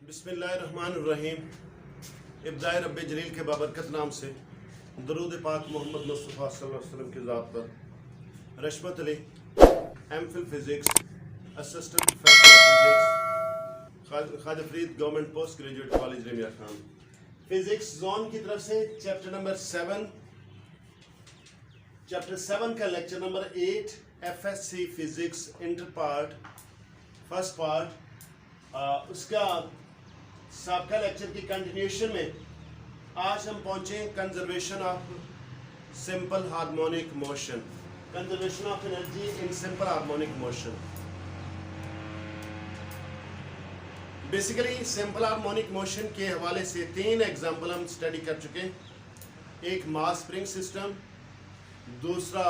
बिस्मिल्लाहिर्रहमानिर्रहीम। इब्दाए रब्बे जलील के बाबरकत नाम से दरूद पाक मोहम्मद मुस्तफ़ा सल्लल्लाहु अलैहि वसल्लम की ज़ात पर। Rashmat Ali, MPhil physics, assistant professor physics, Khwaja Farid government post graduate college Ramiya Khan, physics zone की तरफ से चैप्टर नंबर 7, चैप्टर 7 का lecture number 8, FSC physics inter part, first part. उसका सबका लेक्चर की कंटिन्यूशन में आज हम पहुंचे conservation of simple harmonic motion, conservation of energy in simple harmonic motion. Basically simple harmonic motion के हवाले से 3 एग्जांपल हम स्टडी कर चुके हैं। एक मास स्प्रिंग सिस्टम, दूसरा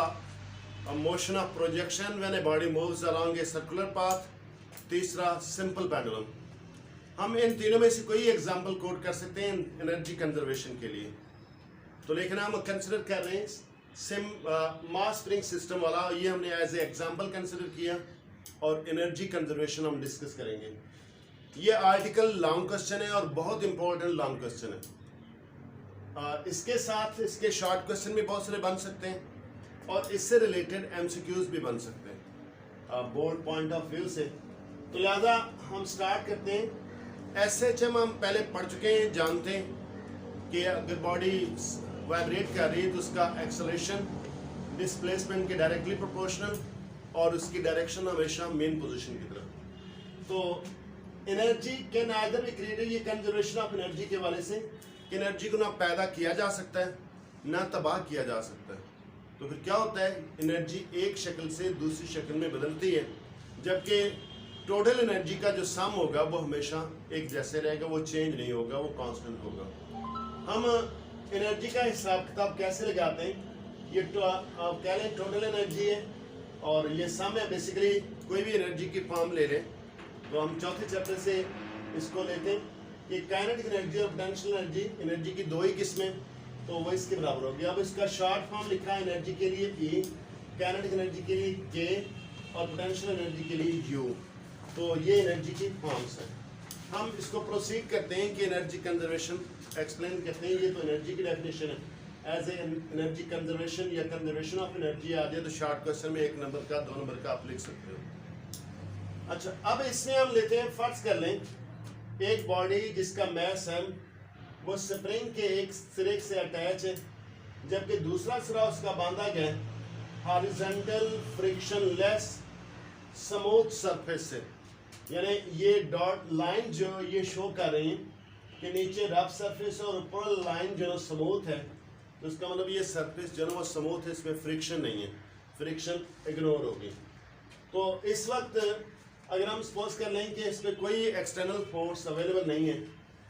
motion of projection when a body moves along a circular path, तीसरा सिंपल पेंडुलम। हम इन तीनों में से कोई एग्जांपल कोट कर सकते हैं एनर्जी कंजर्वेशन के लिए। तो लेकिन हम कंसिडर कर रहे हैं मास स्प्रिंग सिस्टम वाला, ये हमने एज ए एग्जांपल कंसिडर किया और एनर्जी कंजर्वेशन हम डिस्कस करेंगे। ये आर्टिकल लॉन्ग क्वेश्चन है और बहुत इंपॉर्टेंट लॉन्ग क्वेश्चन है। इसके साथ इसके शॉर्ट क्वेश्चन भी बहुत सारे बन सकते हैं और इससे रिलेटेड MCQs भी बन सकते हैं बोर्ड पॉइंट ऑफ व्यू से। तो लिहाजा हम स्टार्ट करते हैं। SHM हम पहले पढ़ चुके हैं, जानते हैं कि अगर बॉडी वाइब्रेट कर रही है तो उसका एक्सेलरेशन डिस्प्लेसमेंट के डायरेक्टली प्रोपोर्शनल और उसकी डायरेक्शन हमेशा मेन पोजीशन की तरफ। तो energy can either be created, ये कंजर्वेशन ऑफ एनर्जी के वाले से कि एनर्जी को ना पैदा किया जा सकता है ना तबाह किया जा सकता है। तो फिर क्या होता है, एनर्जी एक शक्ल से दूसरी शक्ल में बदलती है, जबकि टोटल एनर्जी का जो सम होगा वो हमेशा एक जैसे रहेगा, वो चेंज नहीं होगा, वो कांस्टेंट होगा। हम एनर्जी का हिसाब किताब कैसे लगाते हैं, ये आप कह लें टोटल एनर्जी है और ये सम है। बेसिकली कोई भी एनर्जी की फॉर्म ले लें तो हम चौथे चैप्टर से इसको लेते हैं कि काइनेटिक एनर्जी और पोटेंशियल एनर्जी, एनर्जी की 2 ही किस्में, तो वो इसके बराबर होगी। अब इसका शॉर्ट फॉर्म लिखा है एनर्जी के लिए E, काइनेटिक एनर्जी के लिए K और पोटेंशियल एनर्जी के लिए U। तो ये एनर्जी की फॉर्म्स हैं। हम इसको प्रोसीड करते हैं कि एनर्जी कंजर्वेशन एक्सप्लेन करते हैं। ये तो एनर्जी की डेफिनेशन है। एज ए एनर्जी कंजर्वेशन या कंजर्वेशन ऑफ एनर्जी आ जाए तो शॉर्ट क्वेश्चन में 1 नंबर का 2 नंबर का आप लिख सकते हो। अच्छा, अब इसमें हम लेते हैं, फर्ज कर लें एक बॉडी जिसका मैस है वो स्प्रिंग के एक सिरे से अटैच है, जबकि दूसरा सिरा उसका बांधा गया हॉरिजॉन्टल फ्रिक्शनलेस स्मूथ सरफेस से। यानी ये डॉट लाइन जो ये शो कर रही है कि नीचे रफ सरफेस और ऊपर लाइन जो स्मूथ है, तो इसका मतलब ये सरफेस जो है वो स्मूथ है, इसमें फ्रिक्शन नहीं है, फ्रिक्शन इग्नोर होगी। तो इस वक्त अगर हम सपोज कर लें कि इस पर कोई एक्सटर्नल फोर्स अवेलेबल नहीं है,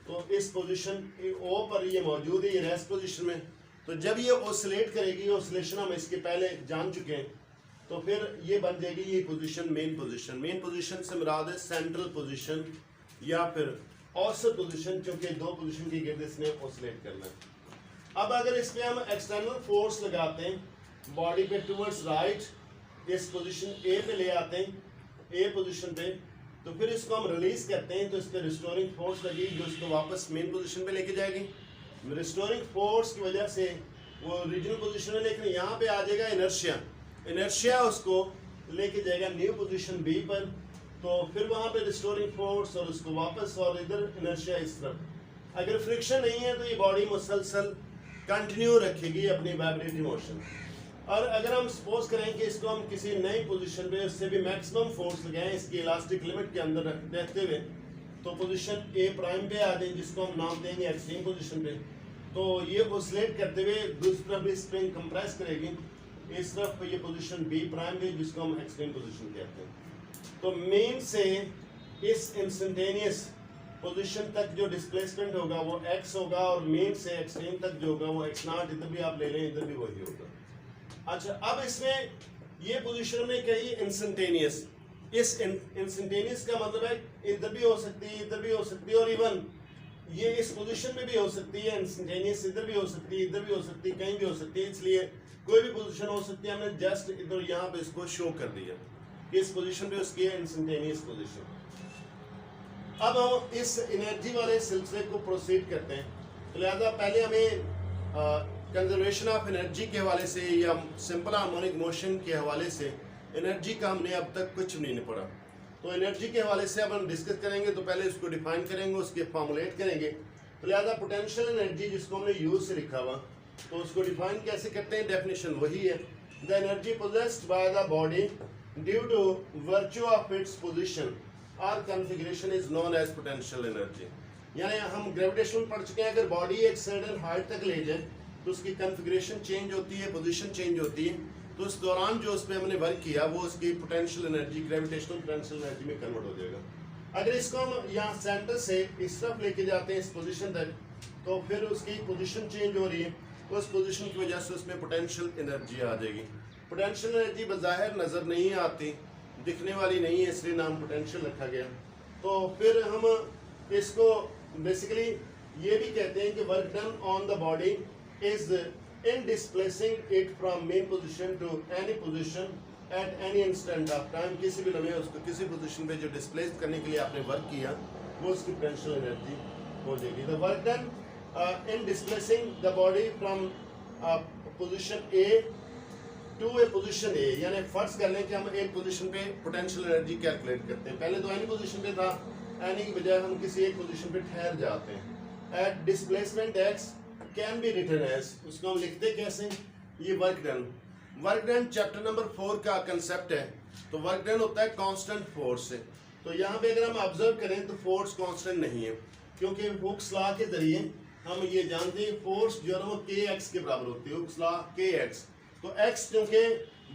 तो इस पोजीशन O पर ये मौजूद है, ये रेस्ट पोजीशन में। तो जब ये ऑसिलेट करेगी, ऑसिलेशन हम इसके पहले जान चुके हैं, तो फिर ये बन जाएगी ये position main position. Main position से मुराद है सेंट्रल पोजीशन या फिर औसत पोजीशन, क्योंकि 2 पोजीशन की गिर्द इसने ऑसिलेट करना है। अब अगर इसमें हम एक्सटर्नल फोर्स लगाते हैं बॉडी पे टूवर्ड्स राइट, इस पोजीशन A पे ले आते हैं, A पोजीशन पे, तो फिर इसको हम रिलीज करते हैं तो इस पर रिस्टोरिंग फोर्स लगेगी जो इसको वापस मेन पोजीशन पे लेके जाएगी। रिस्टोरिंग फोर्स की वजह से वो ओरिजिनल पोजीशन है, लेकिन यहाँ पे आ जाएगा इनर्शिया, इनर्शिया उसको लेके जाएगा न्यू पोजीशन B पर। तो फिर वहाँ पे रिस्टोरिंग फोर्स और उसको वापस, और इधर इनर्शिया इस तरफ। अगर फ्रिक्शन नहीं है तो ये बॉडी मुसलसल कंटिन्यू रखेगी अपनी वाइब्रेटरी मोशन। और अगर हम सपोज करें कि इसको हम किसी नई पोजीशन पे उससे भी मैक्सिमम फोर्स लगाएं इसकी इलास्टिक लिमिट के अंदर रहते हुए, तो पोजीशन A प्राइम पे आ जाए, जिसको हम नाम देंगे एक्सट्रीम पोजीशन पे। तो ये ऑसिलेट करते हुए दूसरी तरफ भी स्प्रिंग कंप्रेस करेगी, इस तरफ ये पोजीशन B प्राइम है जिसको हम एक्सट्रीम पोजीशन कहते हैं। तो मेन से इस इंस्टेंटेनियस पोजीशन तक जो डिस्प्लेसमेंट होगा वो x होगा, और मेन से एक्सट्रीम तक जो होगा वो x0, इधर भी आप ले लें, इधर भी वही होगा। अच्छा, अब इसमें ये पोजीशन में कही इंस्टेंटेनियस, इस इंस्टेंटेनियस का मतलब है इधर भी हो सकती है, इधर भी हो सकती है, और इवन ये इस पोजीशन में भी हो सकती है। इंस्टेंटेनियस इधर भी हो सकती है, इधर भी हो सकती है, कहीं भी हो सकती है, इसलिए कोई भी पोजीशन हो सकती है। हमने जस्ट इधर यहाँ पे इसको शो कर दिया कि इस पोजीशन पे उसकी है इंस्टेंटेनियस पोजीशन। अब हम इस एनर्जी वाले सिलसिले को प्रोसीड करते हैं। तो लिहाजा पहले हमें कंजर्वेशन ऑफ एनर्जी के हवाले से या सिंपल हार्मोनिक मोशन के हवाले से एनर्जी का हमने अब तक कुछ नहीं पढ़ा। तो एनर्जी के हवाले से अब हम डिस्कस करेंगे। तो पहले उसको डिफाइन करेंगे, उसके फॉर्मुलेट करेंगे। तो लिहाजा पोटेंशियल एनर्जी जिसको हमने यूज से लिखा हुआ, तो उसको डिफाइन कैसे करते हैं? डेफिनेशन वही है, the energy possessed by the body due to virtue of its position और configuration is known as potential energy. यानी हम ग्रेविटेशन पढ़ चुके हैं, अगर बॉडी एक सर्टेन हाइट तक ले जाए तो उसकी कॉन्फ़िगरेशन चेंज होती है, पोजीशन चेंज होती है, तो उस दौरान जो उस पर हमने वर्क किया वो उसकी potential energy, gravitational potential energy में कन्वर्ट हो जाएगा। अगर इसको हम यहाँ सेंटर से इस तरफ लेके जाते हैं इस पोजीशन तक, तो फिर उसकी पोजीशन चेंज हो रही है, उस पोजीशन की वजह से उसमें पोटेंशियल एनर्जी आ जाएगी। पोटेंशियल एनर्जी बज़ाहिर नज़र नहीं आती, दिखने वाली नहीं है, इसलिए नाम पोटेंशियल रखा गया। तो फिर हम इसको बेसिकली ये भी कहते हैं कि work done on the body is in displacing it from mean position to any position at any instant of time. किसी भी लम्हे उसको किसी पोजीशन पे जो डिस्प्लेस करने के लिए आपने वर्क किया वो उसकी पोटेंशियल एनर्जी हो जाएगी। The work done in displacing the body from position A to A position A, यानी फर्ज कर लें कि हम एक पोजीशन पे पोटेंशियल एनर्जी कैलकुलेट करते हैं। पहले तो एनी पोजीशन पे था, एनी की बजाय हम किसी एक पोजीशन पे ठहर जाते हैं। At displacement x can be written as, उसको हम लिखते कैसे? ये work done. Work done chapter number 4 का कंसेप्ट है। तो वर्क डन होता है कांस्टेंट फोर्स से। तो यहाँ पे अगर हम ऑब्जर्व करें तो फोर्स कांस्टेंट नहीं है, क्योंकि हुक्स लॉ के जरिए हम ये जानते हैं फोर्स जो है वो के एक्स के बराबर होती है। हुक्स लॉ के एक्स, तो एक्स क्योंकि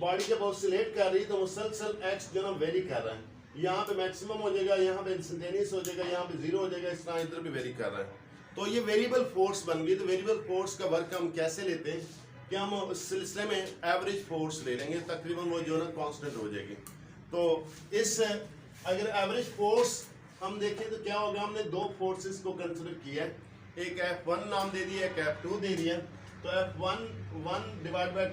बॉडी जब ऑसिलेट कर रही है तो मुसलसल एक्स जो है वेरी कर रहा है। यहाँ पे मैक्सिमम हो जाएगा, यहाँ पे इंस्टेंटेनियस हो जाएगा, यहाँ पे जीरो हो जाएगा, इस तरह इधर भी वेरी कर रहा है। तो ये वेरिएबल फोर्स बन गई। तो वेरिएबल फोर्स का वर्क हम कैसे लेते हैं कि हम उस सिलसिले में एवरेज फोर्स ले लेंगे, तकरीबन वो जो है ना कांस्टेंट हो जाएगी। तो इस अगर एवरेज फोर्स हम देखें तो क्या होगा? हमने दो फोर्सेस को कंसिडर किया है, एक F1 नाम दे दिया, एक F2 दे दिया। तो F1 divide by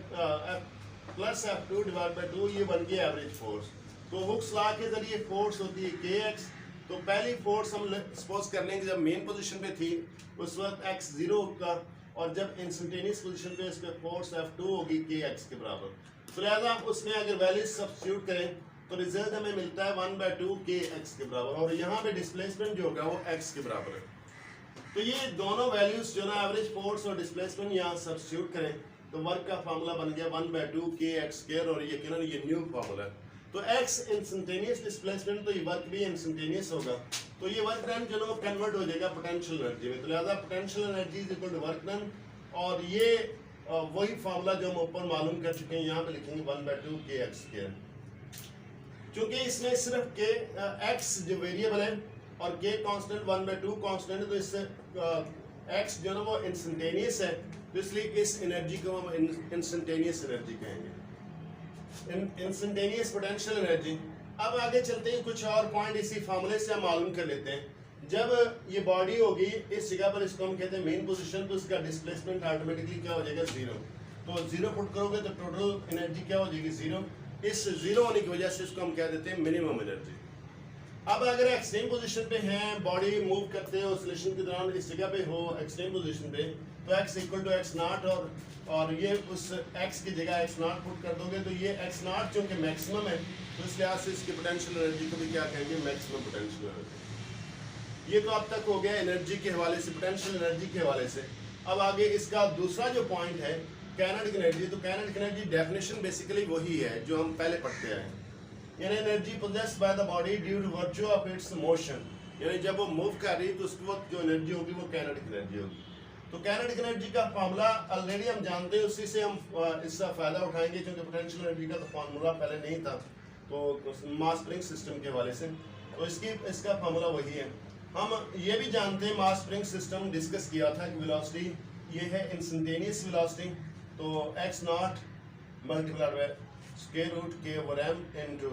plus F2 divide by 2, ये बन गया एवरेज फोर्स। तो हुक्स लॉ के जरिए फोर्स होती है kx। तो पहली फोर्स हम सपोज कर लेंगे जब मेन पोजीशन पे थी उस वक्त x 0 होगा, और जब इंस्टेंटेनियस पोजीशन पे इस पे फोर्स F2 होगी kx के बराबर। तो लिहाजा उसमें अगर वैल्यूज सब्स्टिट्यूट करें तो रिजल्ट हमें मिलता है 1/2 kx के बराबर, और यहाँ पे डिस्प्लेसमेंट जो होगा वो x के बराबर है। तो ये दोनों वैल्यूज जो ना एवरेज फोर्स और डिस्प्लेसमेंट यहाँ सब्स्टिट्यूट करें तो वर्क का फार्मूला बन गया 1/2 kx², और ये न्यू फार्मूला है। तो x इंस्टेंटेनियस डिस्प्लेसमेंट, तो ये वर्क भी इंस्टेंटेनियस होगा। तो ये वर्क डन जो ना कन्वर्ट हो जाएगा पोटेंशियल एनर्जी में। तो लिहाजा potential energy is equal to work done, और ये वही फार्मूला जो हम ऊपर मालूम कर चुके हैं यहाँ पे लिखेंगे 1/2 kx²। चूंकि इसमें सिर्फ k x जो वेरिएबल है और k कांस्टेंट 1/2 कांस्टेंट है, तो इससे x जो ना वो इंस्टेंटेनियस है, तो इसलिए इस एनर्जी को हम इंस्टेंटेनियस एनर्जी कहेंगे, इंस्टेंटेनियस पोटेंशियल एनर्जी। अब आगे चलते हैं, कुछ और पॉइंट इसी फार्मूले से हम मालूम कर लेते हैं। जब ये बॉडी होगी इस जगह पर, इसको हम कहते हैं मेन पोजीशन, तो इसका डिस्प्लेसमेंट ऑटोमेटिकली क्या हो जाएगा? 0। तो 0 पुट करोगे तो टोटल एनर्जी क्या हो जाएगी? 0। इस 0 होने की वजह से इसको हम कह देते हैं मिनिमम एनर्जी। अब अगर एक्सट्रीम पोजीशन पे हैं, बॉडी मूव करते हो ऑसिलेशन के दौरान इस जगह पे हो एक्सट्रीम पोजीशन पे, तो x इक्वल टू x0, और ये उस x की जगह x0 पुट कर दोगे, तो ये x0 चूंकि मैक्सिमम है तो इस लिहाज से इसकी पोटेंशियल एनर्जी को भी क्या कहेंगे? Maximum potential energy. ये तो अब तक हो गया एनर्जी के हवाले से, पोटेंशियल एनर्जी के हवाले से। अब आगे इसका दूसरा जो पॉइंट है काइनेटिक एनर्जी। तो काइनेटिक एनर्जी डेफिनेशन बेसिकली वही है जो हम पहले पढ़ते आए हैं, यानी energy possessed by the body due to virtue of its motion, यानी जब वो मूव कर रही है तो उसके वक्त जो एनर्जी होगी वो काइनेटिक एनर्जी होगी। तो काइनेटिक एनर्जी का फार्मूला ऑलरेडी हम जानते हैं, उसी से हम इसका फायदा उठाएंगे, क्योंकि पोटेंशियल एनर्जी का तो फार्मूला पहले नहीं था, तो मास स्प्रिंग सिस्टम के हवाले से तो इसका फार्मूला वही है। हम ये भी जानते हैं, मास स्प्रिंग सिस्टम डिस्कस किया था कि वेलोसिटी ये है इंस्टेंटेनियस वेलोसिटी, तो x0 multiplied by square root k/m into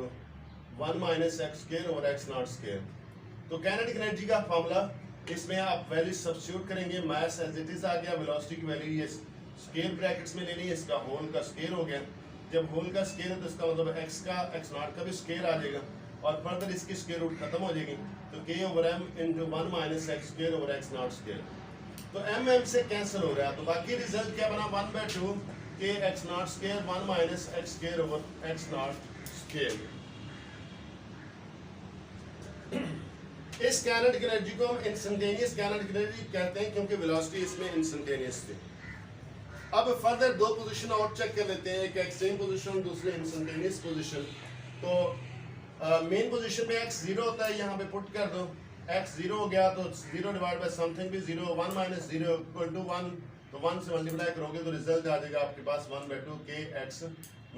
1 - x² x0²। तो काइनेटिक एनर्जी का फार्मूला, इसमें आप वैल्यू सब्स्टिट्यूट करेंगे, मास एज इट इज आ गया, वेलोसिटी की वैल्यू ये स्क्वायर ब्रैकेट्स में लेनी है, इसका होल का स्क्वायर हो गया। जब होल का स्क्वायर है तो इसका मतलब x का x0 का भी स्क्वायर आ जाएगा, और फर्दर इसकी स्क्वायर रूट खत्म हो जाएगी, तो k over m into 1 minus x square over x not square, तो m m से कैंसिल हो रहा है, तो बाकी रिजल्ट क्या बना 1/2 k x not square 1 minus x square over x not square. इस काइनेटिक एनर्जी को हम इंस्टेंटेनियस काइनेटिक एनर्जी कहते हैं क्योंकि वेलोसिटी इसमें इंस्टेंटेनियस थी। अब फर्दर दो पोजीशन और चेक कर लेते हैं, एक एक्सट्रीम पोजीशन दूसरी इंस्टेंटेनियस पोजीशन। तो मेन पोजीशन पे x 0 होता है, यहाँ पे पुट कर दो, x 0 हो गया तो 0 डिवाइड बाय समथिंग भी 0, 1 माइनस 0 इक्वल टू 1, तो 1 से मल्टीप्लाई करोगे तो रिजल्ट आ जाएगा आपके पास 1/2 k x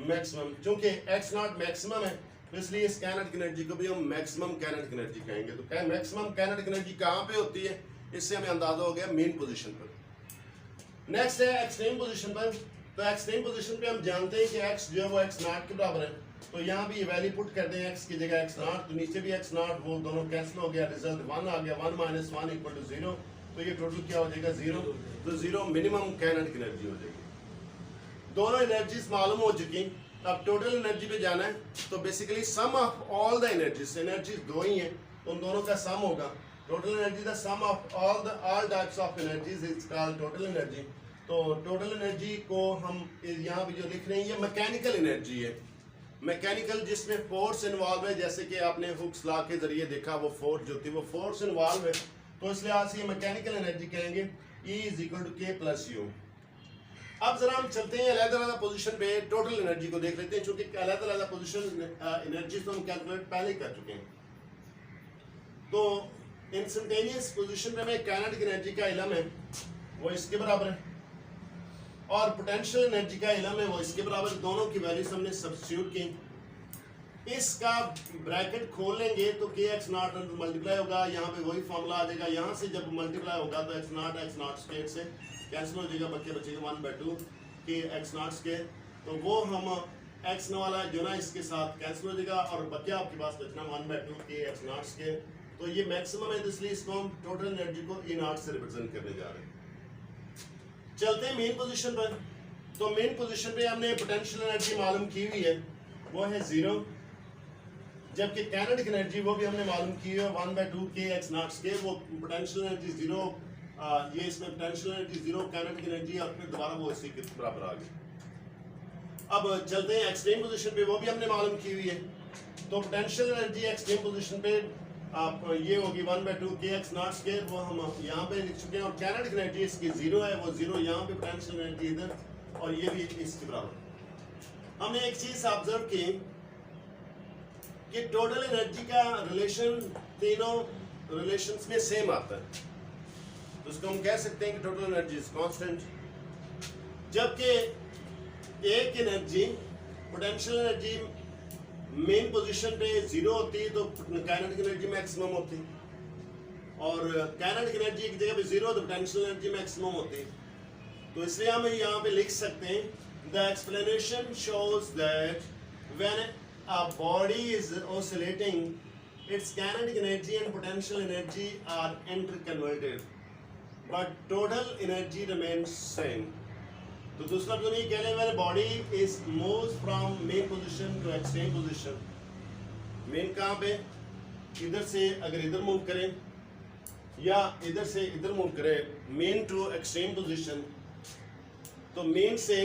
मैक्सिमम। चूंकि x नॉट मैक्सिमम है तो इसलिए इस काइनेटिक एनर्जी को भी हम मैक्सिमम काइनेटिक एनर्जी कहेंगे। तो क्या मैक्सिमम काइनेटिक एनर्जी कहाँ पे होती है, इससे हमें अंदाजा हो गया मेन पोजीशन पर। नेक्स्ट है एक्सट्रीम पोजीशन पर। तो एक्सट्रीम पोजीशन पे हम जानते हैं कि x जो है वो x नॉट के बराबर है, तो यहाँ भी ये वैल्यू पुट कर दें x की जगह x नॉट, तो नीचे भी x नॉट, वो दोनों कैंसिल हो गया, रिजल्ट 1 आ गया, 1 माइनस 1 इक्वल टू 0, तो ये टोटल क्या हो जाएगा 0, तो 0 मिनिमम काइनेटिक एनर्जी हो जाएगी। दोनों एनर्जीज मालूम हो चुकी, अब टोटल एनर्जी पे जाना है, तो basically sum of all the energies दो ही हैं, उन दोनों का सम होगा। Total energy the sum of all types of energies is called total energy. तो टोटल एनर्जी को हम यहाँ पे जो लिख रहे हैं ये मैकेनिकल एनर्जी है, मैकेनिकल जिसमें फोर्स इन्वॉल्व है, जैसे कि आपने हुक्स लॉ के जरिए देखा वो फोर्स जो थी वो फोर्स इन्वॉल्व है, तो इस लिहाज से ये मैकेनिकल एनर्जी कहेंगे E is equal to k plus U. अब जरा हम चलते हैं अलग-अलग पोजीशन पे टोटल एनर्जी को देख लेते हैं, क्योंकि अलग-अलग पोजीशन एनर्जी तो हम कैलकुलेट पहले ही कर चुके हैं। तो इंस्टेंटेनियस पोजीशन पे में काइनेटिक एनर्जी का इलम है वो इसके बराबर है, और पोटेंशियल एनर्जी का इलम है वो इसके बराबर, दोनों की वैल्यूज हमने सब्स्टिट्यूट की। इसका ब्रैकेट खोल लेंगे तो के एक्स नॉट मल्टीप्लाई होगा, यहाँ पे वही फॉर्मूला आ जाएगा, यहाँ से जब मल्टीप्लाई होगा तो एक्स नॉट स्क्वायर से कैंसिल हो जाएगा, बचेगा 1/2 के एक्स नॉट स्क्वायर, तो वो हम एक्स वाला जो ना इसके साथ कैंसिल हो जाएगा और बचा आपके पास बचना 1/2 के एक्स नॉट स्क्वायर। तो ये मैक्सिमम है, तो इसलिए इसको हम टोटल एनर्जी को E नॉट से रिप्रेजेंट करने जा रहे हैं। चलते हैं मेन पोजीशन पर। तो मेन पोजीशन पे हमने पोटेंशियल एनर्जी मालूम की हुई है, वो है 0, जबकि काइनेटिक एनर्जी वो भी हमने मालूम की है 1/2 के एक्स नॉट स्क्वायर। वो पोटेंशियल एनर्जी 0, ये इसमें पोटेंशियल एनर्जी 0 काइनेटिक एनर्जी, और फिर दोबारा वो इसी के बराबर आ गई। अब चलते हैं एक्सट्रीम पोजीशन पे, वो भी हमने मालूम की हुई है। तो पोटेंशियल एनर्जी एक्सट्रीम पोजीशन पे आप ये होगी 1/2 के एक्स नॉट स्क्वायर, वो हम यहाँ पे लिख चुके हैं, और काइनेटिक एनर्जी इसकी 0 है, वो 0 यहाँ पे, पोटेंशियल एनर्जी इधर, और ये भी इसके बराबर। हमने एक चीज ऑब्जर्व की कि टोटल एनर्जी का रिलेशन तीनों रिलेशंस में सेम आता है, तो उसको हम कह सकते हैं कि टोटल एनर्जी इज कांस्टेंट। जबकि एक energy potential energy main position पे 0 होती तो काइनेटिक एनर्जी मैक्सिमम होती, और काइनेटिक एनर्जी की जगह पे 0 तो पोटेंशियल एनर्जी मैक्सिमम होती। तो इसलिए हम यहाँ पे लिख सकते हैं the explanation shows that when a body is oscillating its kinetic energy and potential energy are interconverted but total energy remains same. तो दूसरा जो नहीं कह रहे मेरे body is moves from mean position to extreme position. Mean कहाँ पे, इधर से अगर इधर मूव करें या इधर से इधर मूव करें, मेन टू एक्सट्रीम पोजीशन, तो मेन से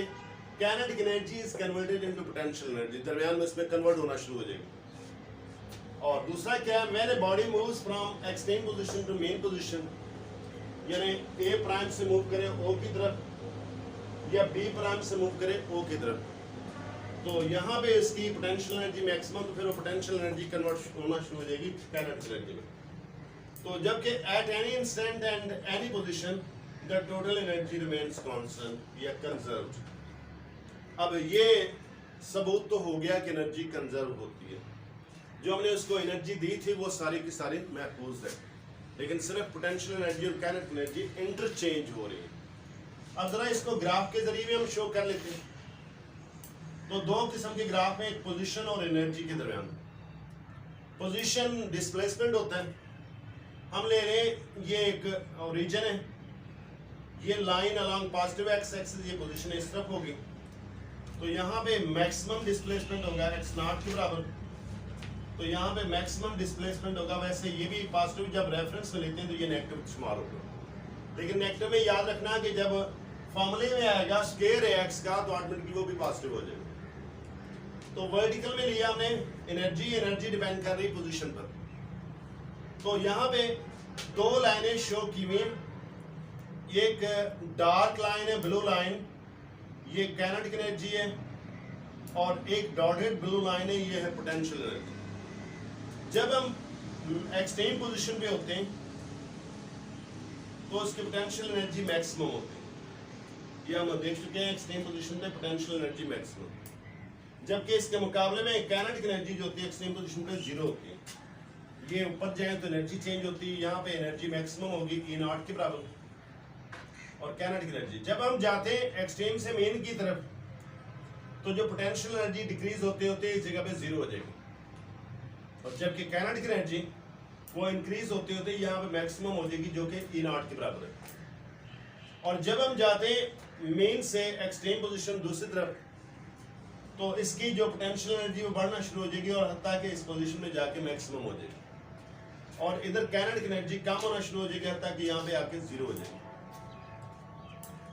kinetic energy is converted into potential energy, दरमियान में इसमें कन्वर्ट होना शुरू हो जाएगा। और दूसरा क्या है, मेरे body moves from extreme position to mean position, यानी ए प्राइम से मूव करें ओ की तरफ या बी प्राइम से मूव करे ओ की तरफ, तो यहाँ पे इसकी पोटेंशियल एनर्जी मैक्सिमम, तो फिर वो पोटेंशियल एनर्जी कन्वर्ट होना शुरू हो जाएगी काइनेटिक एनर्जी में। तो जबकि eight any instant and any position the total energy remains constant या कंजर्व्ड। अब ये सबूत तो हो गया कि एनर्जी कंजर्व होती है, जो हमने उसको एनर्जी दी थी वो सारी की सारी महफूज है, लेकिन सिर्फ पोटेंशियल एनर्जी और काइनेटिक एनर्जी इंटरचेंज हो रही है। अब जरा इसको ग्राफ के जरिए भी हम शो कर लेते हैं। तो दो किस्म के ग्राफ में, एक पोजीशन और एनर्जी के दरमियान। पोजीशन डिस्प्लेसमेंट होता है, हम ले रहे ये एक रीजन है, ये line along positive x axis, ये पोजीशन इस तरफ होगी, तो यहाँ पे मैक्सिमम डिस्प्लेसमेंट होगा एक्स नॉट के बराबर, तो यहाँ पे मैक्सिमम डिस्प्लेसमेंट होगा। वैसे ये भी पॉजिटिव जब रेफरेंस में लेते हैं तो ये नेगेटिव शुमार होगा, लेकिन नेगेटिव में याद रखना कि जब फॉर्मूले में आएगा स्क्वायर एक्स का तो ऑटोमेटिकली वो भी पॉजिटिव हो जाएगा। तो वर्टिकल में लिया हमने एनर्जी डिपेंड कर रही पोजीशन पर। तो यहाँ पे दो लाइनें शो की हुई हैं, एक डार्क लाइन है ब्लू लाइन, ये काइनेटिक एनर्जी है, और एक डॉटेड ब्लू लाइन है, ये है पोटेंशियल एनर्जी। जब हम एक्सट्रीम पोजीशन पे होते हैं तो उसकी पोटेंशियल एनर्जी मैक्सिमम होती है, ये हम देख चुके हैं। एक्सट्रीम पोजीशन पे पोटेंशियल एनर्जी मैक्सिमम, जबकि इसके मुकाबले में काइनेटिक एनर्जी जो होती है एक्सट्रीम पोजीशन पे जीरो होती है। ये ऊपर जाए तो एनर्जी चेंज होती है, यहाँ पे एनर्जी मैक्सिमम होगी E0 के बराबर। और काइनेटिक एनर्जी जब हम जाते हैं एक्सट्रीम से मेन की तरफ तो जो पोटेंशियल एनर्जी डिक्रीज होते होते इस जगह पे जीरो हो जाएगी, और जबकि काइनेटिक एनर्जी वो इंक्रीज होते होते यहाँ पे मैक्सिमम हो जाएगी जो कि E0 के बराबर है। और जब हम जाते हैं मेन से एक्सट्रीम पोजीशन दूसरी तरफ तो इसकी जो पोटेंशियल एनर्जी वो बढ़ना शुरू हो जाएगी और हत्ता कि इस पोजीशन में जाके मैक्सिमम हो जाएगी, और इधर काइनेटिक एनर्जी कम होना शुरू हो जाएगी हत्ता कि यहाँ पे आके जीरो हो जाएगी।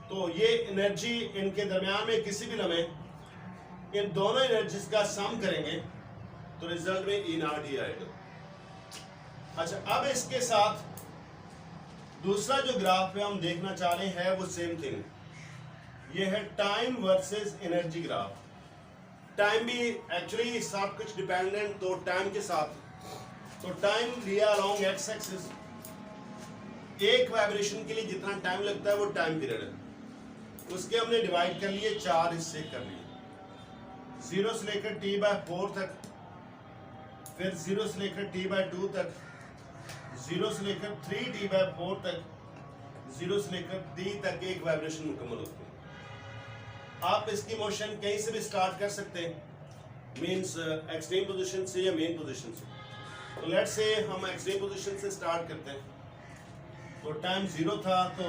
तो ये एनर्जी इनके दरमियान में किसी भी लम्हे इन दोनों एनर्जीज का सम करेंगे तो रिजल्ट में E0 ही आएगा। अच्छा, अब इसके साथ दूसरा जो ग्राफ पे हम देखना चाह रहे हैं वो सेम थिंग, ये है time versus energy graph. Time भी एक्चुअली सब कुछ डिपेंडेंट, तो टाइम के साथ तो टाइम लिया अलोंग एक्स एक्सिस, एक वाइब्रेशन के लिए जितना टाइम लगता है वो टाइम पीरियड है, उसके हमने डिवाइड कर लिए, 4 हिस्से कर लिए, 0 से लेकर T/4 तक, फिर 0 से लेकर T/2 तक, 0 से लेकर 3T/4 तक, 0 से लेकर T तक एक वाइब्रेशन मुकम्मल होती है। आप इसकी मोशन कहीं से भी स्टार्ट कर सकते हैं, मींस एक्सट्रीम पोजीशन से या मेन पोजीशन से। तो लेट्स से हम एक्सट्रीम पोजीशन से स्टार्ट करते हैं, तो टाइम 0 था तो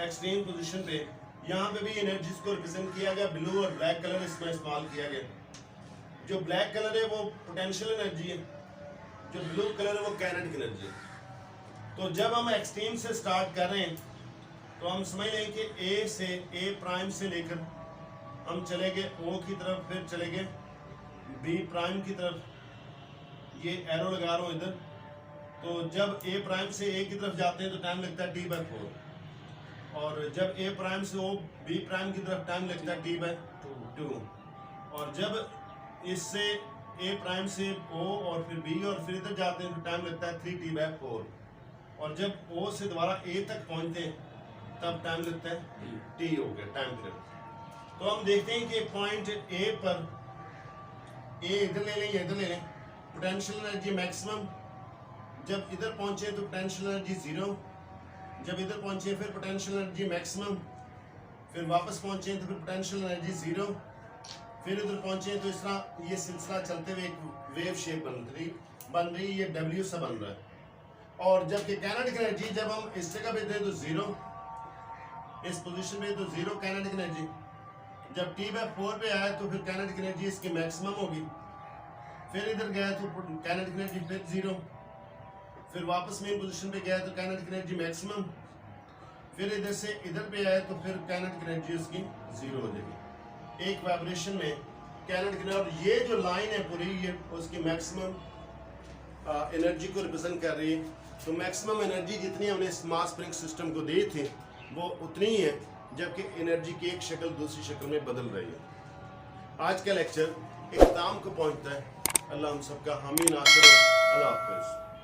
एक्सट्रीम पोजीशन पे यहाँ पे भी एनर्जीज को रिप्रेजेंट किया गया, ब्लू और ब्लैक कलर इसमें इस्तेमाल किया गया। जो ब्लैक कलर है वो पोटेंशियल एनर्जी है, जो ब्लू कलर है वो काइनेटिक एनर्जी है। तो जब हम एक्सट्रीम से स्टार्ट कर रहे हैं तो हम समझ लें कि ए से ए प्राइम से लेकर हम चले गए O की तरफ, फिर चले गए B प्राइम की तरफ, ये एरो लगा रहा हूँ इधर। तो जब A प्राइम से A की तरफ जाते हैं तो टाइम लगता है T/4, और जब A प्राइम से O B प्राइम की तरफ टाइम लगता है T/2, और जब इससे A प्राइम से O और फिर B और फिर इधर जाते हैं तो टाइम लगता है 3T/4, और जब O से दोबारा A तक पहुंचते हैं तब टाइम लगता है T हो गया टाइम पीरियड। तो हम देखते हैं कि पॉइंट A पर, A इधर ले लें या इधर ले लें, पोटेंशियल एनर्जी मैक्सिमम, जब इधर पहुंचे तो पोटेंशियल एनर्जी 0, जब इधर पहुंचे फिर पोटेंशियल एनर्जी मैक्सिमम, फिर वापस पहुंचे तो फिर पोटेंशियल एनर्जी 0, फिर इधर पहुंचे तो इस तरह ये सिलसिला चलते हुए एक वेव शेप बन रही, ये W सा बन रहा है। और जबकि काइनेटिक एनर्जी जब हम इस जगह पे थे तो 0, इस पोजीशन में तो 0 काइनेटिक एनर्जी, जब T/4 पे आया तो फिर काइनेटिक एनर्जी इसकी मैक्सिमम होगी, फिर इधर गया तो काइनेटिक एनर्जी फिर 0, फिर वापस मेन पोजीशन पे गया तो काइनेटिक एनर्जी मैक्सिमम, फिर इधर से इधर पे आया तो फिर काइनेटिक एनर्जी उसकी 0 हो जाएगी। एक वाइब्रेशन में काइनेटिक एनर्जी, और ये जो लाइन है पूरी ये उसकी मैक्सिमम एनर्जी को रिप्रेजेंट कर रही है। तो मैक्सिमम एनर्जी जितनी हमने इस मास स्प्रिंग सिस्टम को दी थी वो उतनी ही है, जबकि एनर्जी की एक शक्ल दूसरी शक्ल में बदल रही है। आज का लेक्चर इख्तिताम को पहुंचता है। अल्लाह हम सबका हामी नासिर। अल्लाह हाफ़िज़।